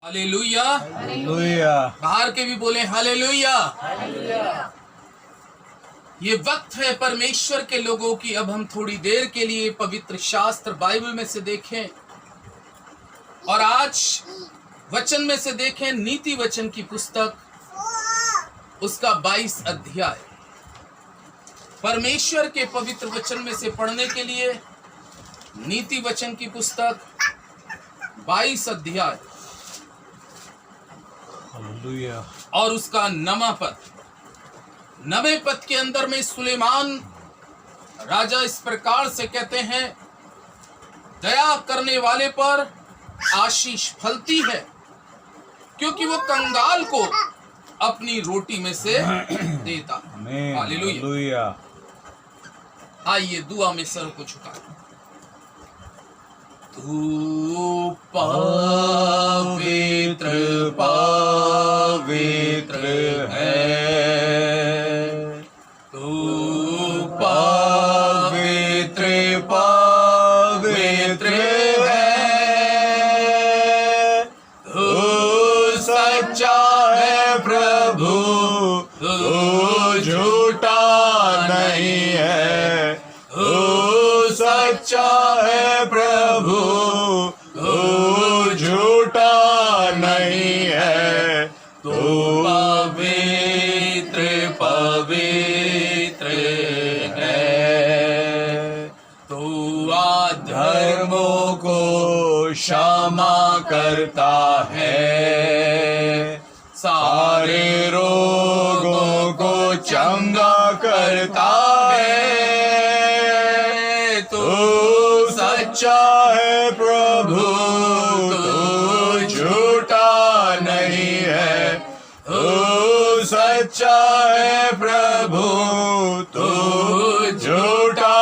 Hallelujah. Hallelujah. बाहर के भी बोले हालेलुया। ये वक्त है परमेश्वर के लोगों की। अब हम थोड़ी देर के लिए पवित्र शास्त्र बाइबल में से देखें और आज वचन में से देखें नीति वचन की पुस्तक, उसका 22 अध्याय। परमेश्वर के पवित्र वचन में से पढ़ने के लिए नीति वचन की पुस्तक 22 अध्याय हालेलुया। और उसका 9वां पद। 9वें पद के अंदर में सुलेमान राजा इस प्रकार से कहते हैं, दया करने वाले पर आशीष फलती है, क्योंकि वो कंगाल को अपनी रोटी में से देता। हालेलुया। आइए दुआ में सर को झुका। तू पवित्र पवित्र है, तू पवित्र पवित्र है, तू सच्चा है प्रभु, तू झूठा नहीं है, तू सच्चा है प्रभु, तू झूठा नहीं है, तू पवित्र पवित्र है, तू अधर्मों को क्षमा करता है, सारे रोगों को चंगा करता है, तू सच्चा है प्रभु, तू झूठा नहीं है, तू सच्चा है प्रभु, तू झूठा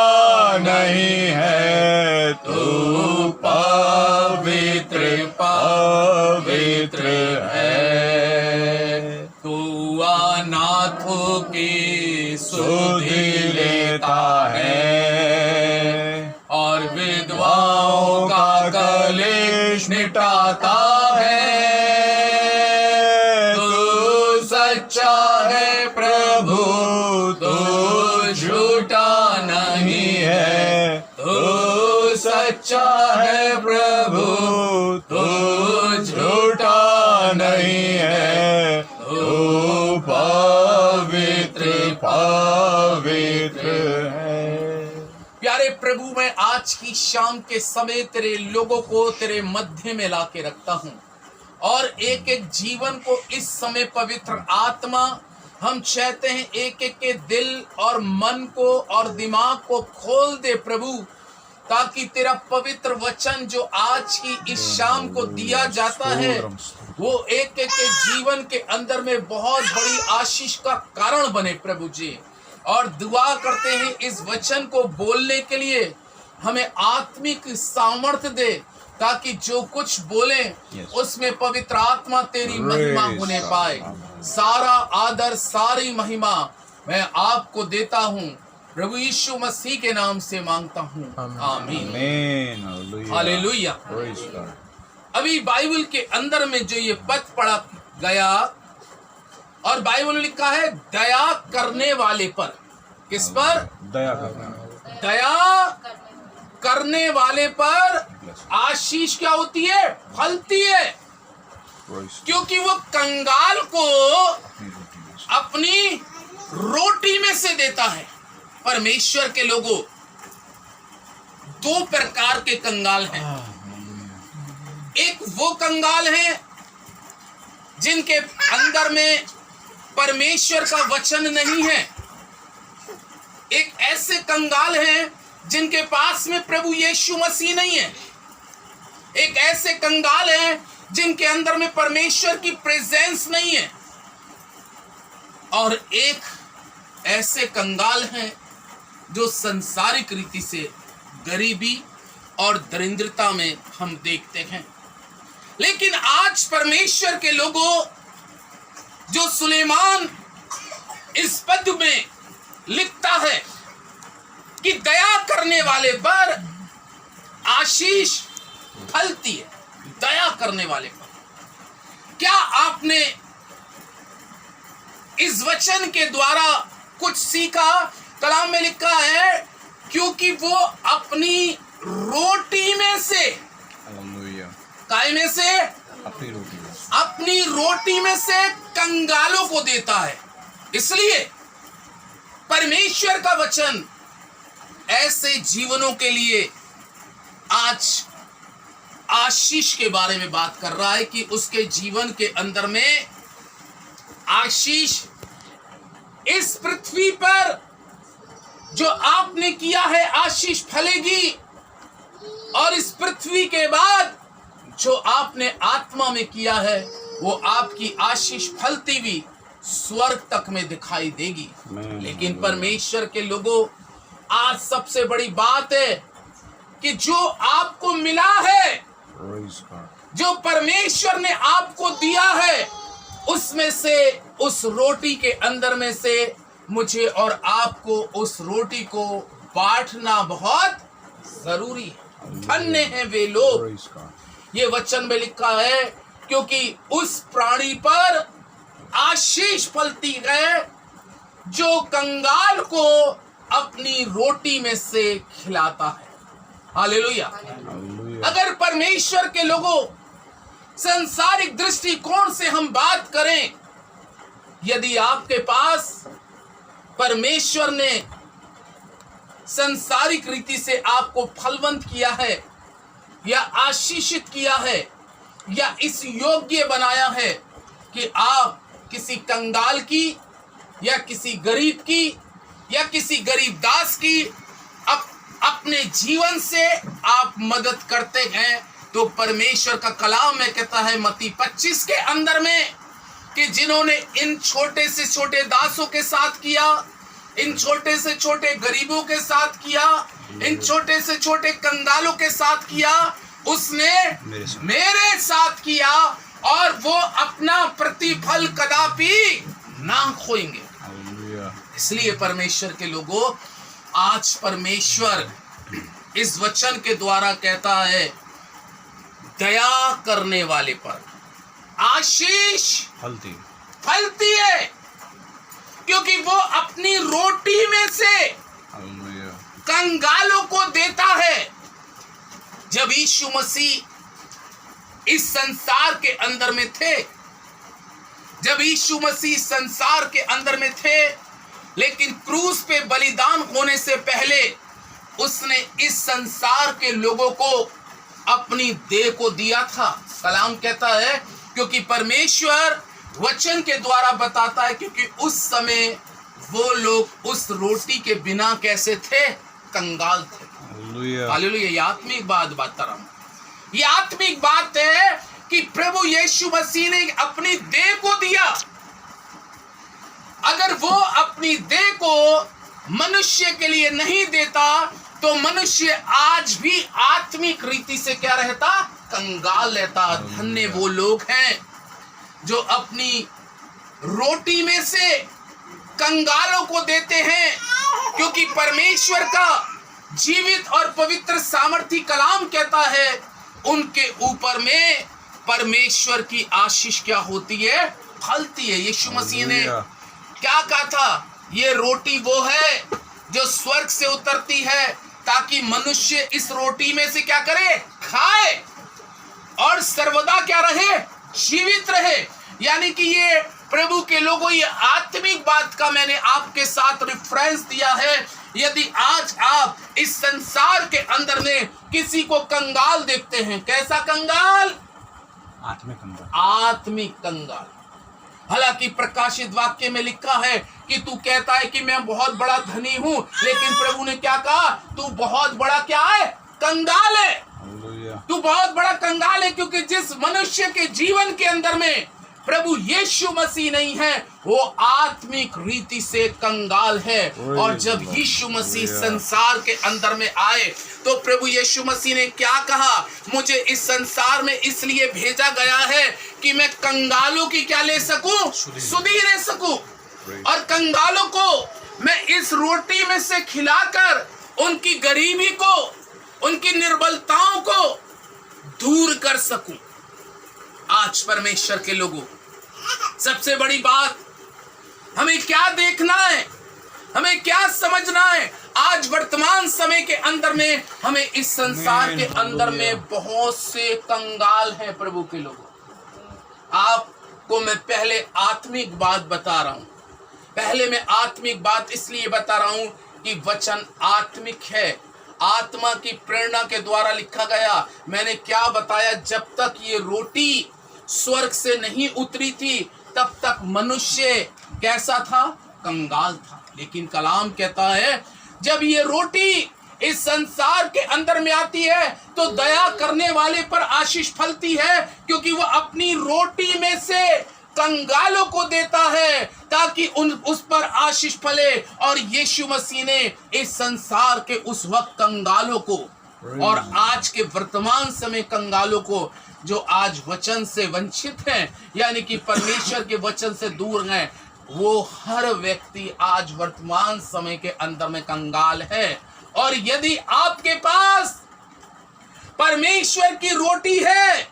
नहीं है, तू पवित्र पवित्र है, तू अनाथों की सुधि लेता है और विधवाओं का कलेश मिटाता है, तू सच्चा है प्रभु, तू झूठा नहीं है, तू सच्चा है प्रभु, तू झूठा नहीं है, तू पवित्र पवित्र है। प्यारे प्रभु, मैं आज की शाम के समय तेरे लोगों को तेरे मध्य में लाके रखता हूँ और एक एक जीवन को इस समय पवित्र आत्मा, हम चाहते हैं एक एक के दिल और मन को और दिमाग को खोल दे प्रभु, ताकि तेरा पवित्र वचन जो आज की इस शाम को दिया जाता है वो एक एक के जीवन के अंदर में बहुत बड़ी आशीष का कारण बने प्रभु जी। और दुआ करते हैं इस वचन को बोलने के लिए हमें आत्मिक सामर्थ्य दे, ताकि जो कुछ बोले उसमें पवित्र आत्मा तेरी महिमा होने पाए। सारा आदर सारी महिमा मैं आपको देता हूँ, प्रभु यीशु मसीह के नाम से मांगता हूँ, आमीन। हालेलुया। अभी बाइबल के अंदर में जो ये पद पढ़ा गया और बाइबल में लिखा है दया करने वाले पर। किस पर? दया करना। दया करने वाले पर आशीष क्या होती है? फलती है, क्योंकि वो कंगाल को अपनी रोटी में से देता है। परमेश्वर के लोगों, दो प्रकार के कंगाल हैं। एक वो कंगाल हैं जिनके अंदर में परमेश्वर का वचन नहीं है। एक ऐसे कंगाल हैं जिनके पास में प्रभु यीशु मसीह नहीं है। एक ऐसे कंगाल हैं जिनके अंदर में परमेश्वर की प्रेजेंस नहीं है। और एक ऐसे कंगाल हैं जो संसारिक रीति से गरीबी और दरिद्रता में हम देखते हैं। लेकिन आज परमेश्वर के लोगों, जो सुलेमान इस पद में लिखता है कि दया करने वाले पर आशीष फलती है, दया करने वाले पर। क्या आपने इस वचन के द्वारा कुछ सीखा? कलाम में लिखा है क्योंकि वो अपनी रोटी में से, हालेलुया, काय में से, अपनी रोटी में। अपनी रोटी में से कंगालों को देता है। इसलिए परमेश्वर का वचन ऐसे जीवनों के लिए आज आशीष के बारे में बात कर रहा है कि उसके जीवन के अंदर में आशीष, इस पृथ्वी पर जो आपने किया है आशीष फलेगी, और इस पृथ्वी के बाद जो आपने आत्मा में किया है वो आपकी आशीष फलती हुई स्वर्ग तक में दिखाई देगी। लेकिन परमेश्वर के लोगों, आज सबसे बड़ी बात है कि जो आपको मिला है, जो परमेश्वर ने आपको दिया है, उसमें से, उस रोटी के अंदर में से मुझे और आपको उस रोटी को बांटना बहुत जरूरी है। धन्य हैं वे लोग, ये वचन में लिखा है, क्योंकि उस प्राणी पर आशीष फलती है जो कंगाल को अपनी रोटी में से खिलाता है। हालेलुया। अगर परमेश्वर के लोगों, संसारिक दृष्टिकोण से हम बात करें, यदि आपके पास परमेश्वर ने संसारिक रीति से आपको फलवंत किया है या आशीषित किया है या इस योग्य बनाया है कि आप किसी कंगाल की या किसी गरीब की या किसी गरीब दास की अपने जीवन से आप मदद करते हैं, तो परमेश्वर का कलाम में कहता है मत्ती 25 के अंदर में कि जिन्होंने इन छोटे से छोटे दासों के साथ किया, इन छोटे से छोटे गरीबों के साथ किया, इन छोटे से छोटे कंगालों के साथ किया, उसने मेरे साथ किया और वो अपना प्रतिफल कदापि ना खोएंगे। इसलिए परमेश्वर के लोगों, आज परमेश्वर इस वचन के द्वारा कहता है, दया करने वाले पर आशीष फलती है, क्योंकि वो अपनी रोटी में से कंगालों को देता है। जब यीशु मसीह इस संसार के अंदर में थे, जब यीशु मसीह संसार के अंदर में थे, लेकिन क्रूस पे बलिदान होने से पहले उसने इस संसार के लोगों को अपनी देह को दिया था। कलाम कहता है क्योंकि परमेश्वर वचन के द्वारा बताता है, क्योंकि उस समय वो लोग उस रोटी के बिना कैसे थे, कंगाल थे। हालेलुया। ये आत्मिक बात बता रहा हूं। ये आत्मिक बात है कि प्रभु यीशु मसीह ने अपनी देह को दिया। अगर वो अपनी देह को मनुष्य के लिए नहीं देता तो मनुष्य आज भी आत्मिक रीति से क्या रहता, कंगाल रहता। धन्य वो लोग हैं जो अपनी रोटी में से कंगालों को देते हैं, क्योंकि परमेश्वर का जीवित और पवित्र सामर्थी कलाम कहता है उनके ऊपर में परमेश्वर की आशीष क्या होती है, फलती है। यीशु मसीह ने क्या कहा था, ये रोटी वो है जो स्वर्ग से उतरती है ताकि मनुष्य इस रोटी में से क्या करे, खाए और सर्वदा क्या रहे, जीवित रहे। यानी कि ये प्रभु के लोगों, ये आत्मिक बात का मैंने आपके साथ रेफरेंस दिया है। यदि आज आप इस संसार के अंदर में किसी को कंगाल देखते हैं, कैसा कंगाल, आत्मिक कंगाल। हालांकि प्रकाशित वाक्य में लिखा है कि तू कहता है कि मैं बहुत बड़ा धनी हूं, लेकिन प्रभु ने क्या कहा, तू बहुत बड़ा क्या है, कंगाल है। तू बहुत बड़ा कंगाल है, क्योंकि जिस मनुष्य के जीवन के अंदर में प्रभु यीशु मसीह नहीं है, वो आत्मिक रीति से कंगाल है। और जब यीशु मसीह संसार के अंदर में आए तो प्रभु यीशु मसीह ने क्या कहा, मुझे इस संसार में इसलिए भेजा गया है कि मैं कंगालों की क्या ले सकूं, सुधि ले सकूं, और कंगालों को मैं इस रोटी में से खिलाकर उनकी गरीबी को, उनकी निर्बलताओं को दूर कर सकूं। आज परमेश्वर के लोगों, सबसे बड़ी बात हमें क्या देखना है, हमें क्या समझना है। आज वर्तमान समय के अंदर में, हमें इस संसार के अंदर में बहुत से कंगाल हैं प्रभु के लोगों। आपको मैं पहले आत्मिक बात बता रहा हूं। पहले मैं आत्मिक बात इसलिए बता रहा हूं कि वचन आत्मिक है, आत्मा की प्रेरणा के द्वारा लिखा गया। मैंने क्या बताया, जब तक ये रोटी स्वर्ग से नहीं उतरी थी तब तक मनुष्य कैसा था, कंगाल था। लेकिन कलाम कहता है जब ये रोटी इस संसार के अंदर में आती है तो दया करने वाले पर आशीष फलती है, क्योंकि वो अपनी रोटी में से कंगालों को देता है ताकि उस पर आशीष फले। और यीशु मसीह ने इस संसार के उस वक्त कंगालों को और आज के वर्तमान समय कंगालों को, जो आज वचन से वंचित हैं, यानी कि परमेश्वर के वचन से दूर हैं, वो हर व्यक्ति आज वर्तमान समय के अंदर में कंगाल है। और यदि आपके पास परमेश्वर की रोटी है,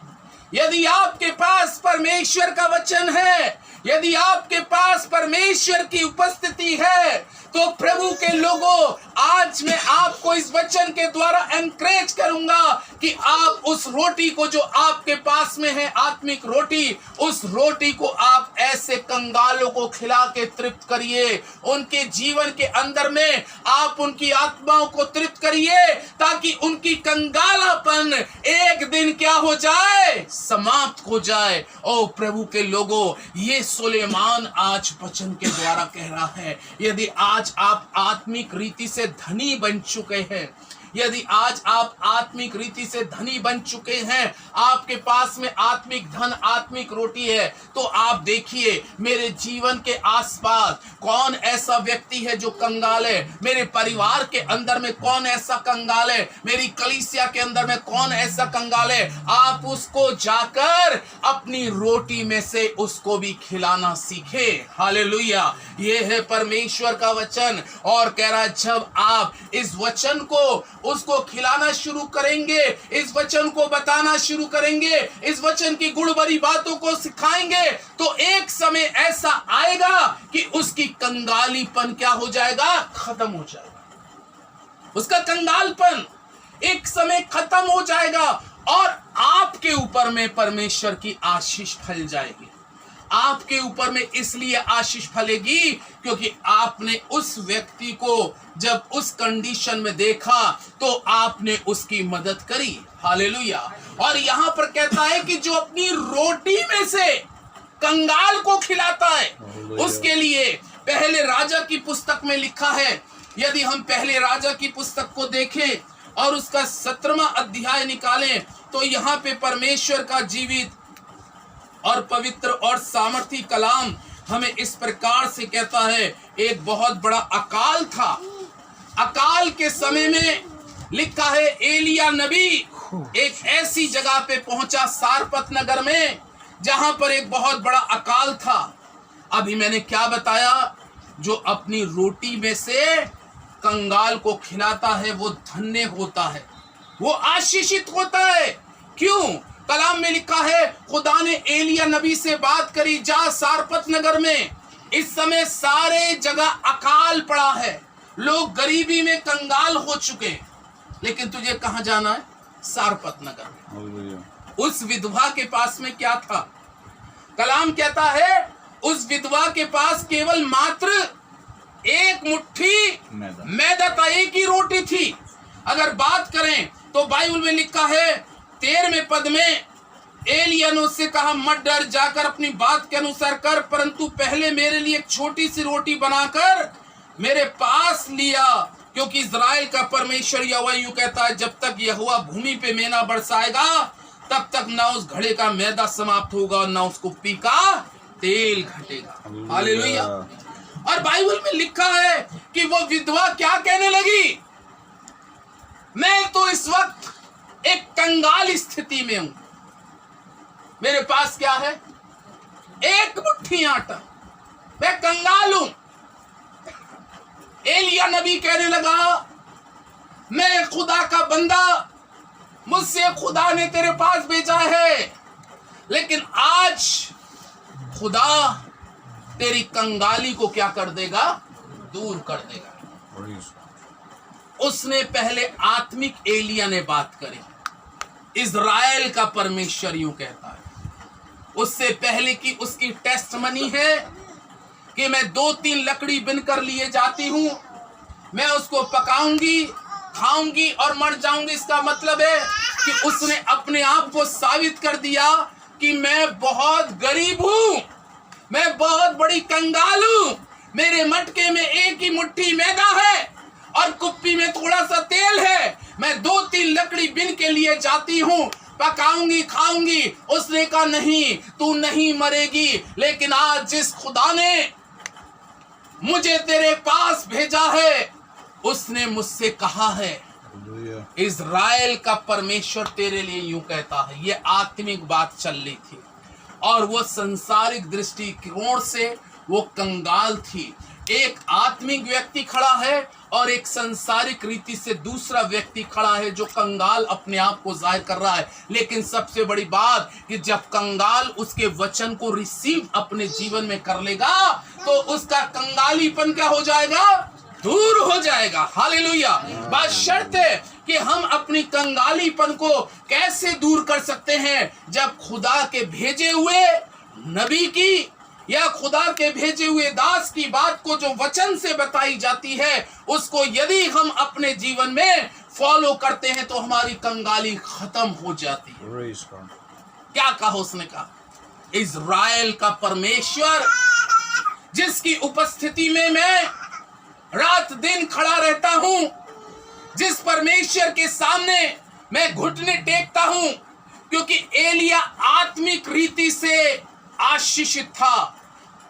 यदि आपके पास परमेश्वर का वचन है, यदि आपके पास परमेश्वर की उपस्थिति है, तो प्रभु के लोगों, आज मैं आपको इस वचन के द्वारा एनकरेज करूंगा कि आप उस रोटी को जो आपके पास में है, आत्मिक रोटी, उस रोटी को आप ऐसे कंगालों को खिला के तृप्त करिए। उनके जीवन के अंदर में आप उनकी आत्माओं को तृप्त करिए, ताकि उनकी कंगालापन एक दिन क्या हो जाए, समाप्त हो जाए। ओ प्रभु के लोगों, ये सुलेमान आज वचन के द्वारा कह रहा है, यदि आज आप आत्मिक रीति से धनी बन चुके हैं, यदि आज आप आत्मिक रीति से धनी बन चुके हैं, आपके पास में आत्मिक धन, आत्मिक रोटी है, तो आप देखिए मेरे जीवन के आसपास कौन ऐसा व्यक्ति है जो कंगाल है, मेरे परिवार के अंदर में कौन ऐसा कंगाल है, मेरी कलीसिया के अंदर में कौन ऐसा कंगाल है। आप उसको जाकर अपनी रोटी में से उसको भी खिलाना सीखे। हालेलुया। ये है परमेश्वर का वचन। और कह रहा है जब आप इस वचन को उसको खिलाना शुरू करेंगे, इस वचन को बताना शुरू करेंगे, इस वचन की गुण भरी बातों को सिखाएंगे, तो एक समय ऐसा आएगा कि उसकी कंगालीपन क्या हो जाएगा, खत्म हो जाएगा। उसका कंगालपन एक समय खत्म हो जाएगा और आपके ऊपर में परमेश्वर की आशीष फैल जाएगी। आपके ऊपर में इसलिए आशीष फलेगी क्योंकि आपने उस व्यक्ति को जब उस कंडीशन में देखा तो आपने उसकी मदद करी। हालेलुया। और यहां पर कहता है कि जो अपनी रोटी में से कंगाल को खिलाता है, उसके लिए पहले राजा की पुस्तक में लिखा है। यदि हम पहले राजा की पुस्तक को देखें और उसका 17वां अध्याय निकालें, तो यहाँ पे परमेश्वर का जीवित और पवित्र और सामर्थी कलाम हमें इस प्रकार से कहता है। एक बहुत बड़ा अकाल था। अकाल के समय में लिखा है एलिया नबी एक ऐसी जगह पे पहुंचा सारपत नगर में जहां पर एक बहुत बड़ा अकाल था। अभी मैंने क्या बताया, जो अपनी रोटी में से कंगाल को खिलाता है वो धन्य होता है, वो आशीषित होता है। क्यों? कलाम में लिखा है खुदा ने एलिया नबी से बात करी, जा सारपत नगर में इस समय सारे जगह अकाल पड़ा है, लोग गरीबी में कंगाल हो चुके, लेकिन तुझे कहां जाना है? सारपत नगर में। उस विधवा के पास में क्या था? कलाम कहता है उस विधवा के पास केवल मात्र एक मुट्ठी मैदा था, एक ही रोटी थी। अगर बात करें तो बाइबल में लिखा है 13वें पद में एलिया ने उससे कहा मत डर, जाकर अपनी बात के अनुसार कर, परंतु पहले मेरे लिए एक छोटी सी रोटी बनाकर मेरे पास लिया, क्योंकि इज़राइल का परमेश्वर यहोवा यूं कहता है जब तक यहोवा भूमि पे मेना बरसाएगा तब तक ना उस घड़े का मैदा समाप्त होगा और ना उसको पीका तेल घटेगा। हालेलुया। और बाइबल में लिखा है कि वो विधवा क्या कहने लगी, मैं तो इस वक्त एक कंगाल स्थिति में हूं, मेरे पास क्या है? एक मुट्ठी आटा, मैं कंगाल हूं। एलिया नबी कहने लगा मैं खुदा का बंदा, मुझसे खुदा ने तेरे पास भेजा है, लेकिन आज खुदा तेरी कंगाली को क्या कर देगा? दूर कर देगा। Praise उसने पहले आत्मिक एलिया ने बात करी। इज़राइल का परमेश्वर यूं कहता है, उससे पहले की उसकी टेस्टमनी है कि मैं 2-3 लकड़ी बिनकर लिए जाती हूं, मैं उसको पकाऊंगी, खाऊंगी और मर जाऊंगी। इसका मतलब है कि उसने अपने आप को साबित कर दिया कि मैं बहुत गरीब हूं, मैं बहुत बड़ी कंगाल हूं, मेरे मटके में एक ही मुट्ठी मैदा है और कुप्पी में थोड़ा सा तेल है, मैं 2-3 लकड़ी बिन के लिए जाती हूं, पकाऊंगी, खाऊंगी। उसने कहा नहीं, तू नहीं मरेगी। लेकिन आज जिस खुदा ने मुझे तेरे पास भेजा है, उसने मुझसे कहा है, Hallelujah. इज़राइल का परमेश्वर तेरे लिए यूं कहता है। ये आत्मिक बात चल रही थी और वो संसारिक दृष्टिकोण से वो कंगाल थी। एक आत्मिक व्यक्ति खड़ा है और एक संसारिक रीति से दूसरा व्यक्ति खड़ा है जो कंगाल अपने आप को जाहिर कर रहा है। लेकिन सबसे बड़ी बात कि जब कंगाल उसके वचन को रिसीव अपने जीवन में कर लेगा तो उसका कंगालीपन क्या हो जाएगा? दूर हो जाएगा। हालेलुया। बात शर्त है कि हम अपनी कंगालीपन को कैसे दूर कर सकते हैं? जब खुदा के भेजे हुए नबी की या खुदा के भेजे हुए दास की बात को जो वचन से बताई जाती है, उसको यदि हम अपने जीवन में फॉलो करते हैं तो हमारी कंगाली खत्म हो जाती है। Praise God. क्या कहा उसने? कहा इज़राइल का परमेश्वर जिसकी उपस्थिति में मैं रात दिन खड़ा रहता हूं, जिस परमेश्वर के सामने मैं घुटने टेकता हूं, क्योंकि एलिया आत्मिक रीति से आशीषित था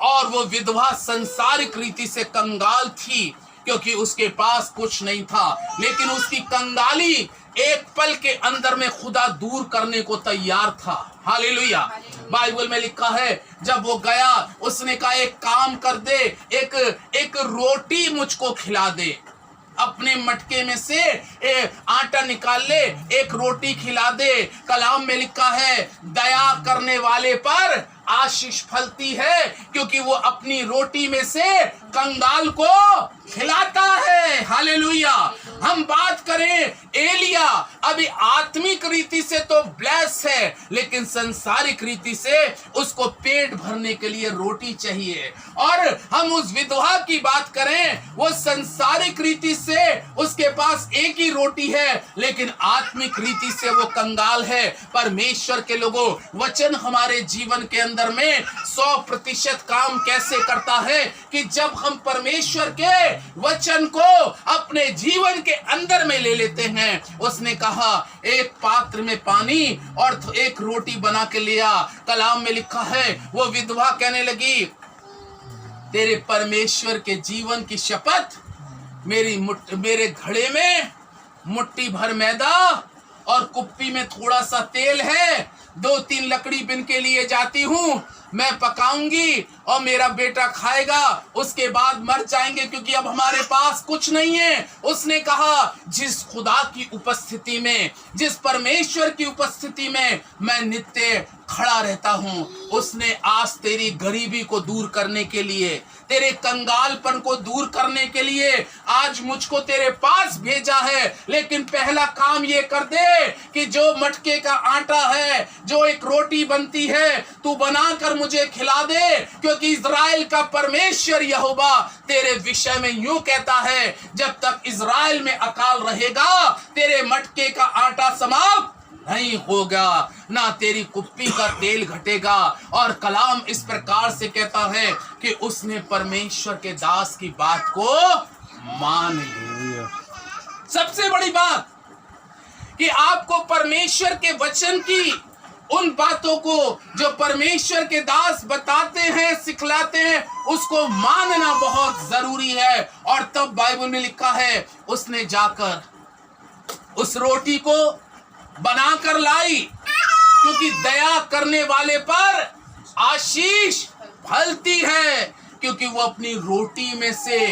और वो विधवा संसारिक रीति से कंगाल थी, क्योंकि उसके पास कुछ नहीं था। लेकिन उसकी कंगाली एक पल के अंदर में खुदा दूर करने को तैयार था। हालेलुया। बाइबल में लिखा है, जब वो गया उसने कहा एक काम कर दे, एक रोटी मुझको खिला दे, अपने मटके में से आटा निकाल ले, एक रोटी खिला दे। कलाम में लिखा है दया करने वाले पर आशीष फलती है, क्योंकि वो अपनी रोटी में से कंगाल को खिलाता है। हालेलुया। हम बात करें एलिया, अभी आत्मिक रीति से तो ब्लेस है, लेकिन संसारिक रीति से उसको पेट भरने के लिए रोटी चाहिए। और हम उस विधवा की बात करें, वो संसारिक रीति से उसके पास एक ही रोटी है, लेकिन आत्मिक रीति से वो कंगाल है। परमेश्वर के लोगों, वचन हमारे जीवन के अंदर में 100% काम कैसे करता है कि जब हम परमेश्वर के वचन को अपने जीवन के अंदर में ले लेते हैं। उसने कहा एक पात्र में पानी और एक रोटी बना के लिया। कलाम में लिखा है वो विधवा कहने लगी, तेरे परमेश्वर के जीवन की शपथ, मेरे घड़े में मुट्ठी भर मैदा और कुप्पी में थोड़ा सा तेल है, 2-3 लकड़ी बिन के लिए जाती हूं, मैं पकाऊंगी और मेरा बेटा खाएगा, उसके बाद मर जाएंगे, क्योंकि अब हमारे पास कुछ नहीं है। उसने कहा जिस खुदा की उपस्थिति में, जिस परमेश्वर की उपस्थिति में मैं नित्य खड़ा रहता हूं, उसने आज तेरी गरीबी को दूर करने के लिए, तेरे कंगालपन को दूर करने के लिए आज मुझको तेरे पास भेजा है। लेकिन पहला काम ये कर दे कि जो मटके का आटा है, जो एक रोटी बनती है, तू बनाकर मुझे खिला दे, क्योंकि इज़राइल का परमेश्वर यहोवा तेरे विषय में यूं कहता है, जब तक इज़राइल में अकाल रहेगा तेरे मटके का आटा समाप्त नहीं होगा, ना तेरी कुप्पी का तेल घटेगा। और कलाम इस प्रकार से कहता है कि उसने परमेश्वर के दास की बात को मान लिया। सबसे बड़ी बात कि आपको परमेश्वर के वचन की उन बातों को जो परमेश्वर के दास बताते हैं, सिखलाते हैं, उसको मानना बहुत जरूरी है। और तब बाइबल में लिखा है उसने जाकर उस रोटी को बनाकर लाई, क्योंकि दया करने वाले पर आशीष फलती है, क्योंकि वो अपनी रोटी में से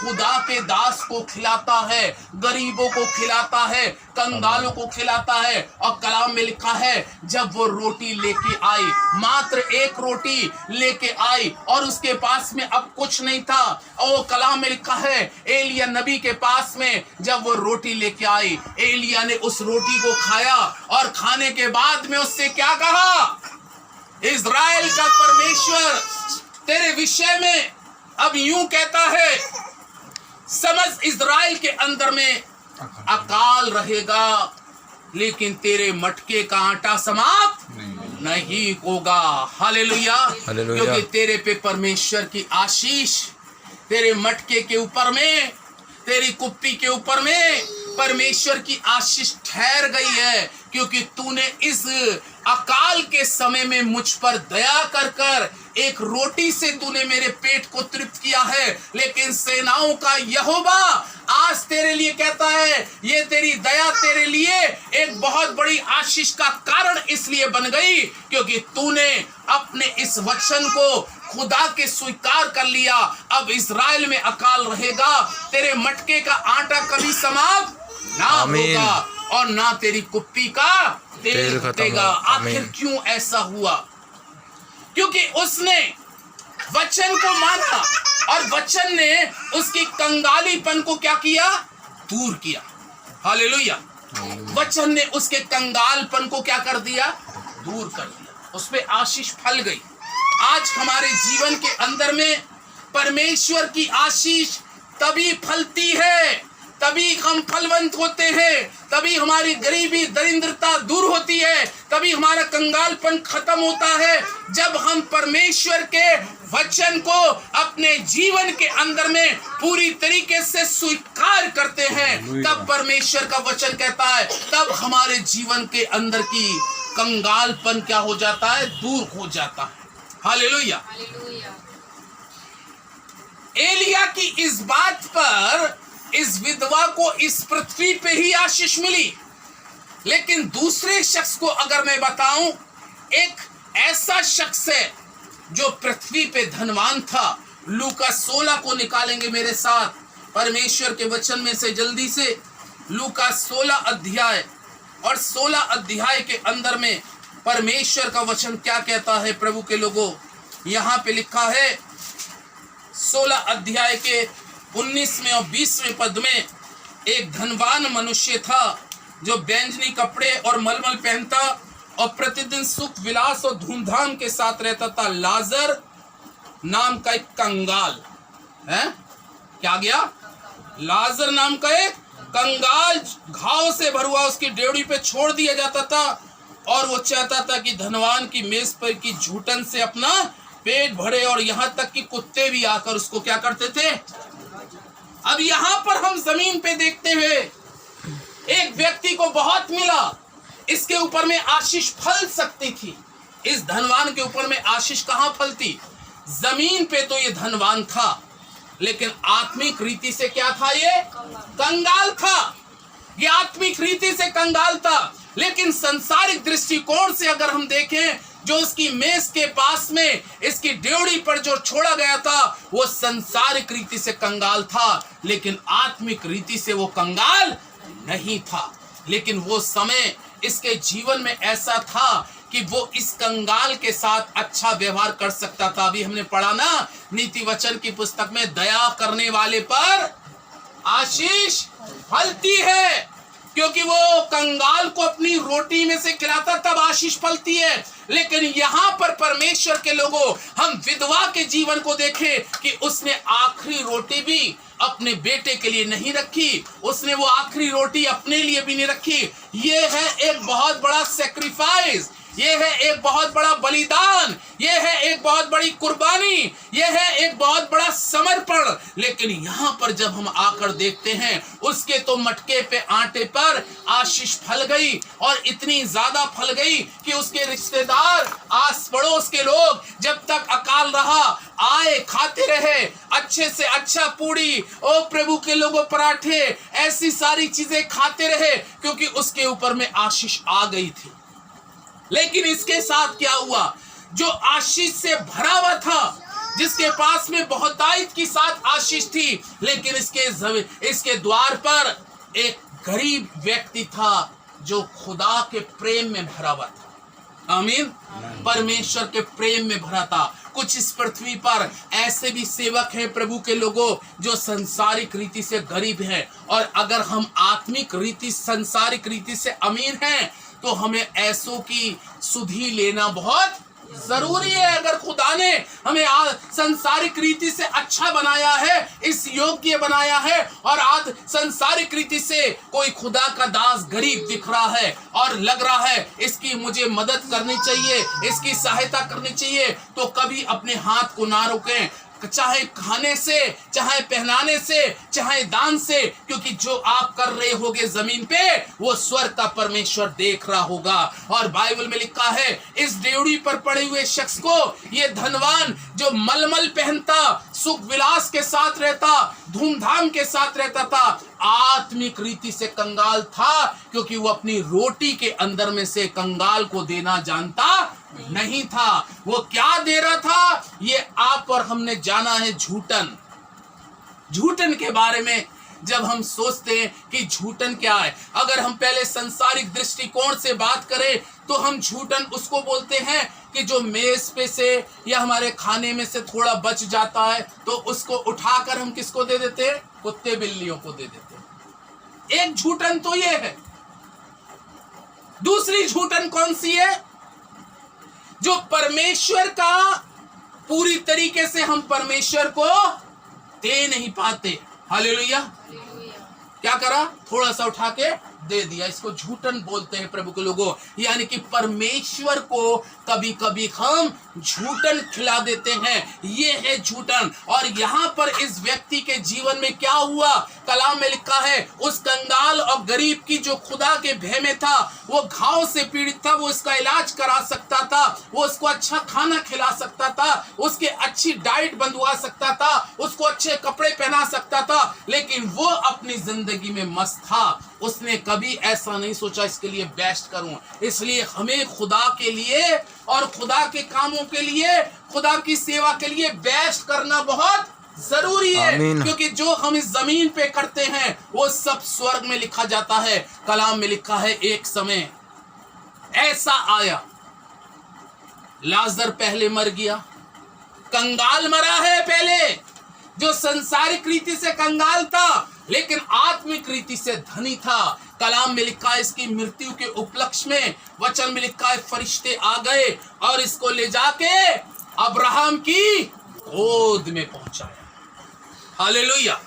खुदा के दास को खिलाता है, गरीबों को खिलाता है, कंगालों को खिलाता है। और कलाम में लिखा है जब वो रोटी लेके आई, मात्र एक रोटी लेके आई और उसके पास में अब कुछ नहीं था। और कलाम में लिखा है एलिया नबी के पास में जब वो रोटी लेके आई, एलिया ने उस रोटी को खाया और खाने के बाद में उससे क्या कहा, इज़राइल का परमेश्वर तेरे विषय में अब यूं कहता है, समझ इज़राइल के अंदर में अकाल रहेगा लेकिन तेरे मटके का आटा समाप्त नहीं होगा। हालेलुया। क्योंकि तेरे पे परमेश्वर की आशीष, तेरे मटके के ऊपर में, तेरी कुप्पी के ऊपर में परमेश्वर की आशीष ठहर गई है। क्योंकि तूने इस अकाल के समय में मुझ पर दया कर कर एक रोटी से तूने मेरे पेट को तृप्त किया है। लेकिन सेनाओं का यहोवा आज तेरे लिए कहता है, ये तेरी दया तेरे लिए एक बहुत बड़ी आशीष का कारण इसलिए बन गई क्योंकि तूने अपने इस वचन को खुदा के स्वीकार कर लिया। अब इज़राइल में अकाल रहेगा, तेरे मटके का आटा कभी समाप्त ना होगा और ना तेरी कुप्पी का तेल घटेगा। आखिर क्यों ऐसा हुआ? क्योंकि उसने वचन को माना और वचन ने उसकी कंगालीपन को क्या किया, दूर किया। हालेलुया। वचन ने उसके कंगालपन को क्या कर दिया, दूर कर दिया। उसमें आशीष फल गई। आज हमारे जीवन के अंदर में परमेश्वर की आशीष तभी फलती है, तभी हम फलवंत होते हैं, तभी हमारी गरीबी दरिद्रता दूर होती है, तभी हमारा कंगालपन खत्म होता है जब हम परमेश्वर के वचन को अपने जीवन के अंदर में पूरी तरीके से स्वीकार करते हैं। तब परमेश्वर का वचन कहता है, तब हमारे जीवन के अंदर की कंगालपन क्या हो जाता है, दूर हो जाता है। हालेलुया। एलिया की इस बात पर इस विधवा को इस पृथ्वी पे ही आशीष मिली, लेकिन दूसरे शख्स को अगर मैं बताऊं, एक ऐसा शख्स है जो पृथ्वी पे धनवान था। लूका 16 को निकालेंगे मेरे साथ परमेश्वर के वचन में से जल्दी से। लूका 16 अध्याय और 16 अध्याय के अंदर में परमेश्वर का वचन क्या कहता है प्रभु के लोगों। यहाँ पे लिखा है 16 अध्याय के 19वें और 20वें पद में, एक धनवान मनुष्य था जो बैंजनी कपड़े और मलमल पहनता और प्रतिदिन सुख विलास और धूमधाम के साथ रहता था। लाजर नाम का एक कंगाल है, क्या गया, लाजर नाम का एक कंगाल घाव से भरा हुआ उसकी ड्योढ़ी पे छोड़ दिया जाता था और वो चाहता था कि धनवान की मेज पर की झूठन से अपना पेट भरे और यहाँ तक कि कुत्ते भी आकर उसको क्या करते थे। अब यहाँ पर हम जमीन पे देखते हुए एक व्यक्ति को बहुत मिला, इसके ऊपर में आशीष फल सकती थी। इस धनवान के ऊपर में आशीष कहाँ फलती? जमीन पे तो ये धनवान था, लेकिन आत्मिक रीति से क्या था, ये कंगाल था। ये आत्मिक रीति से कंगाल था, लेकिन संसारिक दृष्टिकोण से अगर हम देखें, जो उसकी मेज के पास में इसकी ड्योढ़ी पर जो छोड़ा गया था वो संसारिक रीति से कंगाल था, लेकिन आत्मिक रीति से वो कंगाल नहीं था। लेकिन वो समय इसके जीवन में ऐसा था कि वो इस कंगाल के साथ अच्छा व्यवहार कर सकता था। अभी हमने पढ़ा ना नीति वचन की पुस्तक में, दया करने वाले पर आशीष फलती है। क्योंकि वो कंगाल को अपनी रोटी में से खिलाता तब आशीष फलती है। लेकिन यहाँ पर परमेश्वर के लोगों, हम विधवा के जीवन को देखें कि उसने आखिरी रोटी भी अपने बेटे के लिए नहीं रखी, उसने वो आखिरी रोटी अपने लिए भी नहीं रखी। ये है एक बहुत बड़ा सैक्रिफाइस, ये है एक बहुत बड़ा बलिदान, ये है एक बहुत बड़ी कुर्बानी, ये है एक बहुत बड़ा समर्पण। लेकिन यहाँ पर जब हम आकर देखते हैं, उसके तो मटके पे आटे पर आशीष फल गई और इतनी ज्यादा फल गई कि उसके रिश्तेदार, आस पड़ोस के लोग जब तक अकाल रहा आए, खाते रहे, अच्छे से अच्छा पूड़ी, ओ प्रभु के लोगों पराठे, ऐसी सारी चीजें खाते रहे क्योंकि उसके ऊपर में आशीष आ गई थी। लेकिन इसके साथ क्या हुआ, जो आशीष से भरा हुआ था, जिसके पास में बहुतायत के साथ आशीष थी, लेकिन इसके द्वार पर एक गरीब व्यक्ति था जो खुदा के प्रेम में भरा हुआ था। आमीन। परमेश्वर के प्रेम में भरा था। कुछ इस पृथ्वी पर ऐसे भी सेवक हैं प्रभु के लोगों जो संसारिक रीति से गरीब हैं, और अगर हम आत्मिक रीति संसारिक रीति से अमीर हैं तो हमें ऐसों की सुधि लेना बहुत जरूरी है। अगर खुदा ने हमें संसारिक रीति से अच्छा बनाया है, इस योग्य बनाया है, और आज संसारिक रीति से कोई खुदा का दास गरीब दिख रहा है और लग रहा है इसकी मुझे मदद करनी चाहिए, इसकी सहायता करनी चाहिए, तो कभी अपने हाथ को ना रोकें, चाहे खाने से, चाहे पहनाने से, चाहे दान से, क्योंकि जो आप कर रहे होगे जमीन पे वो स्वर्ग का परमेश्वर देख रहा होगा। और बाइबल में लिखा है इस ड्योढ़ी पर पड़े हुए शख्स को, ये धनवान जो मलमल पहनता, सुख विलास के साथ रहता, धूमधाम के साथ रहता था, आत्मिक रीति से कंगाल था, क्योंकि वो अपनी रोटी के अंदर में से कंगाल को देना जानता नहीं था। वो क्या दे रहा था ये आप और हमने जाना है। झूठन। झूठन के बारे में जब हम सोचते हैं कि झूठन क्या है, अगर हम पहले संसारिक दृष्टिकोण से बात करें तो हम झूठन उसको बोलते हैं कि जो मेज पे से या हमारे खाने में से थोड़ा बच जाता है तो उसको उठाकर हम किसको दे देते हैं? कुत्ते बिल्लियों को दे देते हैं। एक झूठन तो ये है। दूसरी झूठन कौन सी है? जो परमेश्वर का पूरी तरीके से हम परमेश्वर को दे नहीं पाते। हालेलुया। क्या करा? थोड़ा सा उठा के दे दिया। इसको झूठन बोलते हैं प्रभु के लोगों। यानी कि परमेश्वर को कभी कभी हम झूठन खिला देते हैं, ये है झूठन। और यहाँ पर इस व्यक्ति के जीवन में क्या हुआ? कलाम में लिखा है उस कंगाल और गरीब की जो खुदा के भय में था, वो घाव से पीड़ित था, वो इसका इलाज करा सकता था, वो उसको अच्छा खाना खिला सकता था, उसके अच्छी डाइट बंधवा सकता था, उसको अच्छे कपड़े पहना सकता था, लेकिन वो अपनी जिंदगी में मस्त था। उसने कभी ऐसा नहीं सोचा इसके लिए बेस्ट करूं। इसलिए हमें खुदा के लिए और खुदा के कामों के लिए, खुदा की सेवा के लिए बेस्ट करना बहुत जरूरी है, क्योंकि जो हम इस जमीन पे करते हैं वो सब स्वर्ग में लिखा जाता है। कलाम में लिखा है एक समय ऐसा आया, लाजर पहले मर गया, कंगाल मरा है पहले, जो संसारिक रीति से कंगाल था लेकिन आत्मिक रीति से धनी था। कलाम में लिखा है इसकी मृत्यु के उपलक्ष्य में, वचन में लिखा है फरिश्ते आ गए और इसको ले जाके अब्राहम की गोद में पहुंचाया। हालेलुया।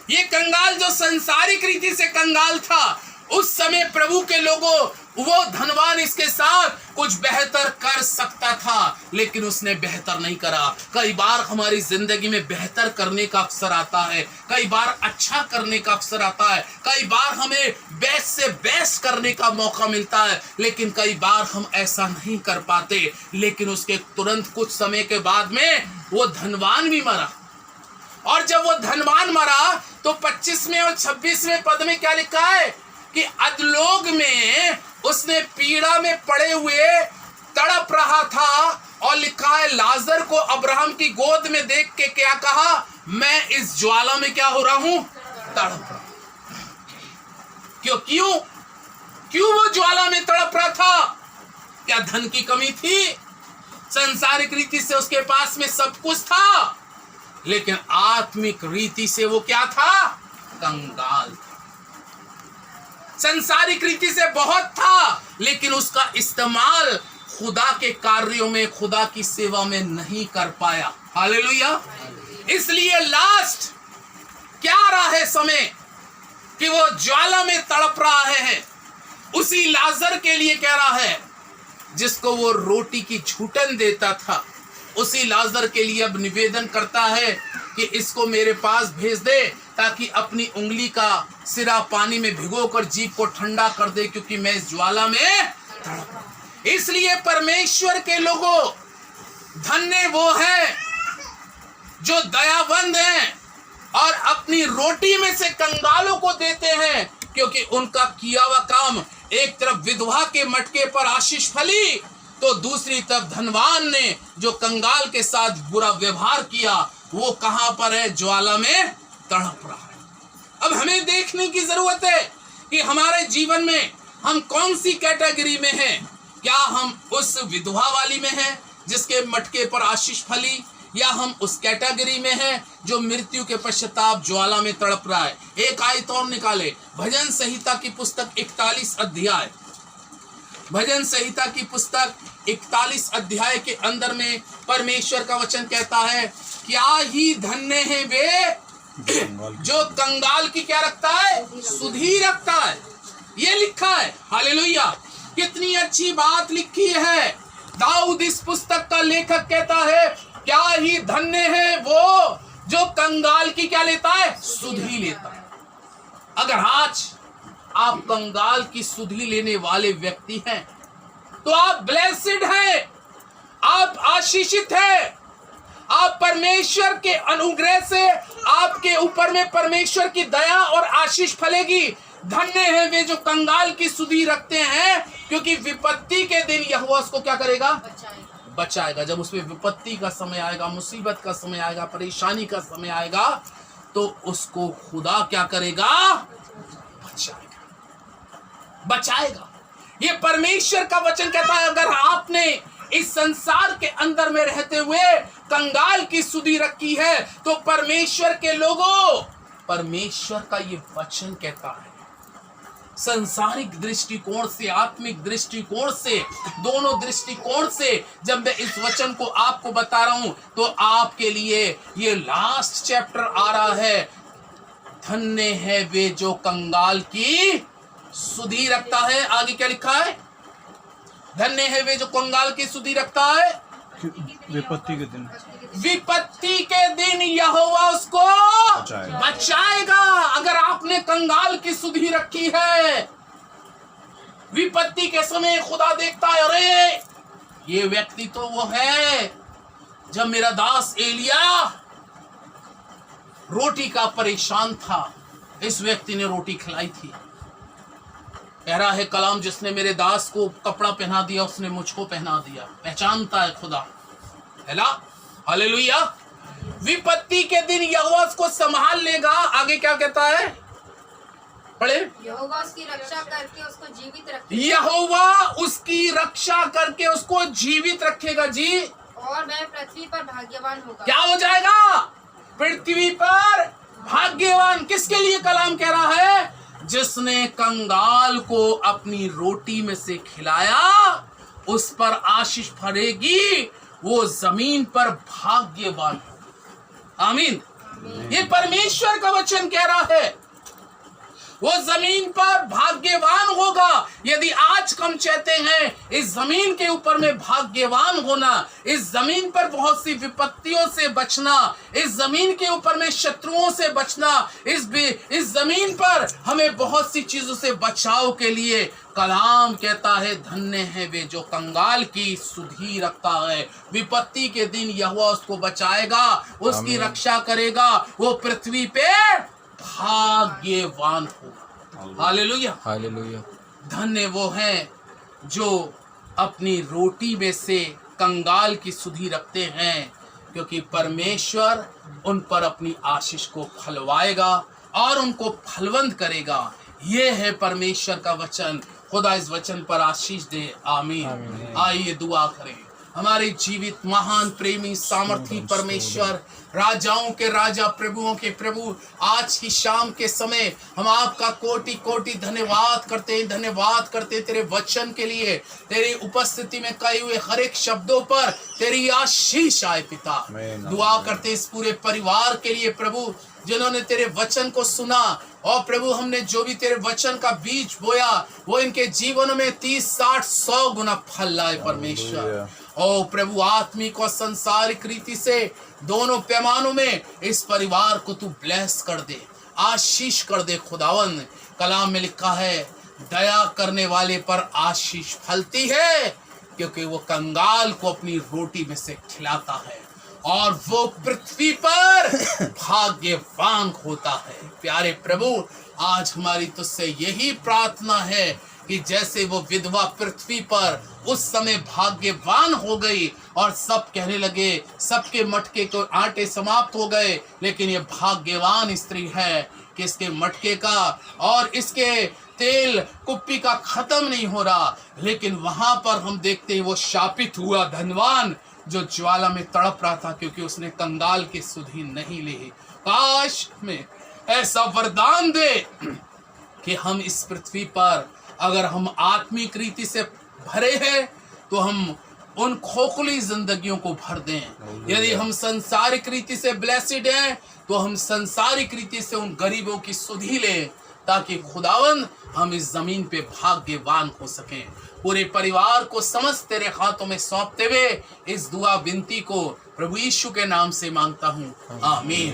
ये कंगाल जो संसारिक रीति से कंगाल था, उस समय प्रभु के लोगों, वो धनवान इसके साथ कुछ बेहतर कर सकता था, लेकिन उसने बेहतर नहीं करा। कई बार हमारी जिंदगी में बेहतर करने का अवसर आता है, कई बार अच्छा करने का अवसर आता है, कई बार हमें बेस्ट से बेस्ट करने का मौका मिलता है, लेकिन कई बार हम ऐसा नहीं कर पाते। लेकिन उसके तुरंत कुछ समय के बाद में वो धनवान भी मरा। और जब वो धनवान मरा तो 25वें और 26वें पद में क्या लिखा है कि अधलोक में उसने पीड़ा में पड़े हुए तड़प रहा था, और लिखा है लाजर को अब्राहम की गोद में देख के क्या कहा? मैं इस ज्वाला में क्या हो रहा हूं? तड़प रहा। क्यों वो ज्वाला में तड़प रहा था? क्या धन की कमी थी? संसारिक रीति से उसके पास में सब कुछ था, लेकिन आत्मिक रीति से वो क्या था? कंगाल था। संसारिक रीति से बहुत था, लेकिन उसका इस्तेमाल खुदा के कार्यों में, खुदा की सेवा में नहीं कर पाया। हालेलुया। इसलिए लास्ट क्या आ रहा है समय कि वो ज्वाला में तड़प रहा है। उसी लाजर के लिए कह रहा है जिसको वो रोटी की झूठन देता था, उसी लाजर के लिए अब निवेदन करता है कि इसको मेरे पास भेज दे ताकि अपनी उंगली का सिरा पानी में भिगोकर जीभ को ठंडा कर दे, क्योंकि मैं इस ज्वाला में तड़प रहा हूं। इसलिए परमेश्वर के लोगों, धन्य वो है जो दयावंद हैं और अपनी रोटी में से कंगालों को देते हैं, क्योंकि उनका किया हुआ काम, एक तरफ विधवा के मटके पर आशीष फली, तो दूसरी तरफ धनवान ने जो कंगाल के साथ बुरा व्यवहार किया वो कहां पर है? ज्वाला में तड़प रहा है। अब हमें देखने की जरूरत है कि हमारे जीवन में हम कौन सी कैटेगरी में हैं। क्या हम उस विधवा वाली में हैं जिसके मटके पर आशीष फली, या हम उस कैटेगरी में हैं जो मृत्यु के पश्चाताप ज्वाला में तड़प रहा है। एक आयत और निकाले, भजन संहिता की पुस्तक 41 अध्याय, भजन संहिता की पुस्तक 41 अध्याय के अंदर में परमेश्वर का वचन कहता है, क्या ही धन्य है वे जो कंगाल की क्या रखता है? सुधि रखता है। ये लिखा है। हालेलुया, कितनी अच्छी बात लिखी है। दाऊद इस पुस्तक का लेखक कहता है, क्या ही धन्य है वो जो कंगाल की क्या लेता है? सुधि लेता है। अगर आज आप कंगाल की सुधि लेने वाले व्यक्ति हैं तो आप ब्लेसिड हैं, आप आशीषित हैं। आप परमेश्वर के अनुग्रह से आपके ऊपर में परमेश्वर की दया और आशीष फलेगी। धन्य है वे जो कंगाल की सुधि रखते हैं, क्योंकि विपत्ति के दिन यहोवा उसको क्या करेगा? बचाएगा। जब उसमें विपत्ति का समय आएगा, मुसीबत का समय आएगा, परेशानी का समय आएगा, तो उसको खुदा क्या करेगा? बचाएगा। ये परमेश्वर का वचन कहता है, अगर आपने इस संसार के अंदर में रहते हुए कंगाल की सुधि रखी है तो परमेश्वर के लोगों, परमेश्वर का ये वचन कहता है, संसारिक दृष्टिकोण से, आत्मिक दृष्टिकोण से, दोनों दृष्टिकोण से जब मैं इस वचन को आपको बता रहा हूं तो आपके लिए ये लास्ट चैप्टर आ रहा है। धन्य है वे जो कंगाल की सुधि रखता है। आगे क्या लिखा है? धन्य है वे जो कंगाल की सुधि रखता है, विपत्ति के दिन, विपत्ति के दिन यहोवा उसको बचाएगा। अगर आपने कंगाल की सुधि रखी है, विपत्ति के समय खुदा देखता है, अरे ये व्यक्ति तो वो है जब मेरा दास एलिया रोटी का परेशान था, इस व्यक्ति ने रोटी खिलाई थी। कह रहा है कलाम, जिसने मेरे दास को कपड़ा पहना दिया उसने मुझको पहना दिया। पहचानता है खुदा, है ना? हालेलुया। विपत्ति के दिन यहोवा उसको संभाल लेगा। आगे क्या कहता है? पढ़े। यहोवा उसकी रक्षा करके उसको जीवित रखेगा। यहोवा उसकी रक्षा करके उसको जीवित रखेगा जी। और वह पृथ्वी पर भाग्यवान होगा। क्या हो जाएगा? पृथ्वी पर भाग्यवान। किसके लिए कलाम कह रहा है? जिसने कंगाल को अपनी रोटी में से खिलाया, उस पर आशीष फलेगी, वो जमीन पर भाग्यवान होगा। आमीन। ये परमेश्वर का वचन कह रहा है, वो जमीन पर भाग्यवान होगा। यदि आज हम चाहते हैं इस जमीन के ऊपर में भाग्यवान होना, इस जमीन पर बहुत सी विपत्तियों से बचना, इस जमीन के ऊपर में शत्रुओं से बचना, इस जमीन पर हमें बहुत सी चीजों से बचाव के लिए कलाम कहता है, धन्य है वे जो कंगाल की सुधि रखता है। विपत्ति के दिन यहोवा उसको बचाएगा, उसकी रक्षा करेगा, वो पृथ्वी पे भाग्यवान हो। Hallelujah, hallelujah. धन्य वो हैं जो अपनी रोटी में से कंगाल की सुधि रखते हैं, क्योंकि परमेश्वर उन पर अपनी आशीष को फलवाएगा और उनको फलवंत करेगा। ये है परमेश्वर का वचन। खुदा इस वचन पर आशीष दे। आमीन। आइए दुआ करें। हमारे जीवित महान प्रेमी सामर्थी परमेश्वर, राजाओं के राजा, प्रभुओं के प्रभु, आज की शाम के समय हम आपका कोटि कोटि धन्यवाद करते हैं, धन्यवाद करते हैं तेरे वचन के लिए। तेरी उपस्थिति में कहे हुए हर एक शब्दों पर तेरी आशीष आए पिता। दुआ करते इस पूरे परिवार के लिए प्रभु, जिन्होंने तेरे वचन को सुना, और प्रभु हमने जो भी तेरे वचन का बीज बोया वो इनके जीवन में 30, 60, 100 गुना फल लाए परमेश्वर। ओ प्रभु, आत्मिक और संसारिक रीति से दोनों पैमानों में इस परिवार को तू ब्लेस कर दे, आशीष कर दे खुदावन। कलाम में लिखा है, दया करने वाले पर आशीष फलती है, क्योंकि वो कंगाल को अपनी रोटी में से खिलाता है और वो पृथ्वी पर भाग्यवान होता है। प्यारे प्रभु, आज हमारी तुझसे यही प्रार्थना है कि जैसे वो विधवा पृथ्वी पर उस समय भाग्यवान हो गई और सब कहने लगे सबके मटके को आटे समाप्त हो गए, लेकिन ये भाग्यवान स्त्री है कि इसके मटके का और इसके तेल कुप्पी का खत्म नहीं हो रहा। लेकिन वहां पर हम देखते हैं वो शापित हुआ धनवान जो ज्वाला में तड़प रहा था, क्योंकि उसने कंगाल की सुधि नहीं ली। काश में ऐसा वरदान दे कि हम इस पृथ्वी पर अगर हम आत्मिक रीति से भरे हैं तो हम उन खोखली जिंदगियों को भर दें। यदि हम संसारिक रीति से ब्लेसिड हैं तो हम संसारिक रीति से उन गरीबों की सुधि लें, ताकि खुदावंद हम इस जमीन पे भाग्यवान हो सकें। पूरे परिवार को समस्त तेरे हाथों में सौंपते हुए इस दुआ विनती को प्रभु यीशु के नाम से मांगता हूँ, आमीन।